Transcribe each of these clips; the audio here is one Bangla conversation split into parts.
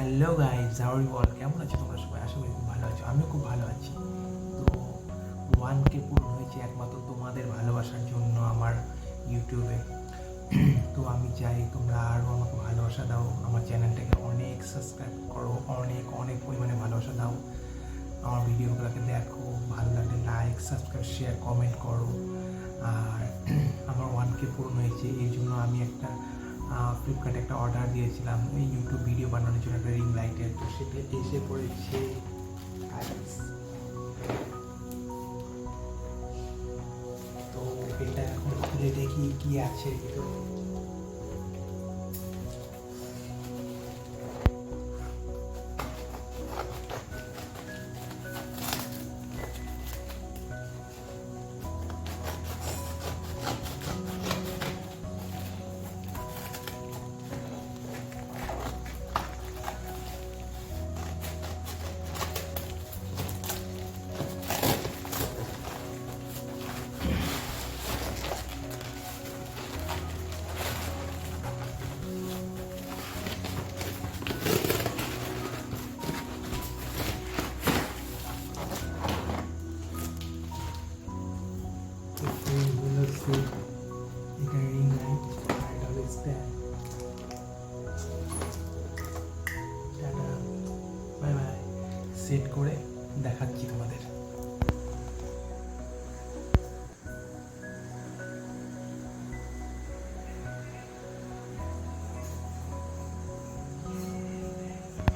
Hello guys, how are you all? কেমন আছো তোমরা সবাই? আশা করি খুব ভালো আছো। আমিও খুব ভালো আছি। তো 1K পূরণ হয়েছে একমাত্র তোমাদের ভালোবাসার জন্য আমার ইউটিউবে। তো আমি চাই তোমরা আরও আমাকে ভালোবাসা দাও, আমার চ্যানেলটাকে অনেক সাবস্ক্রাইব করো, অনেক অনেক পরিমাণে ভালোবাসা দাও। আমার ভিডিওগুলোকে দেখো, ভালো লাগলে লাইক, সাবস্ক্রাইব, শেয়ার, কমেন্ট করো। আর আমার 1K পূরণ হয়েছে, এই জন্য আমি একটা ফ্লিপকার্টে একটা অর্ডার দিয়েছিলাম ওই ইউটিউব ভিডিও বানানোর জন্য একটা রিং লাইটের। তো সেটা এসে পড়েছে। তো এটা এখন খুলে দেখি কি আছে ভিতরে। এটা রিং লাইট আর এটা হলো stand. Tata, bye bye. Set করে দেখাচ্ছি তোমাদের।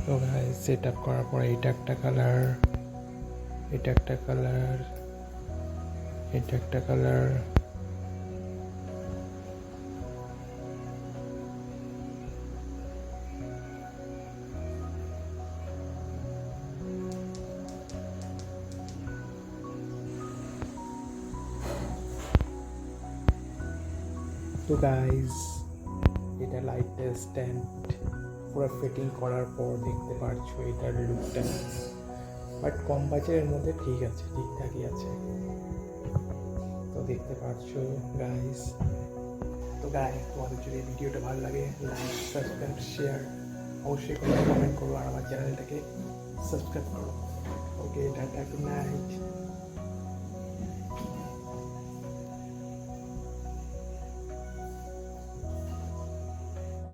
তো গাইস, সেট আপ করার পরে এটা একটা কালার, এটা একটা কালার, এটা একটা কালার। তো গাইস, এটা লাইটের স্ট্যান্ড পুরো ফিটিং করার পর দেখতে পারছো এটার লুকটা। বাট কম বাজেটের মধ্যে ঠিক আছে, ঠিকঠাকই আছে। তো দেখতে পারছো গাইস। তো গাইস, তোমাদের যদি এই ভিডিওটা ভালো লাগে লাইক, সাবস্ক্রাইব, শেয়ার অবশ্যই কমেন্ট করো আর আমার চ্যানেলটাকে সাবস্ক্রাইব করো। ওকে, টাটা, গুড নাইট।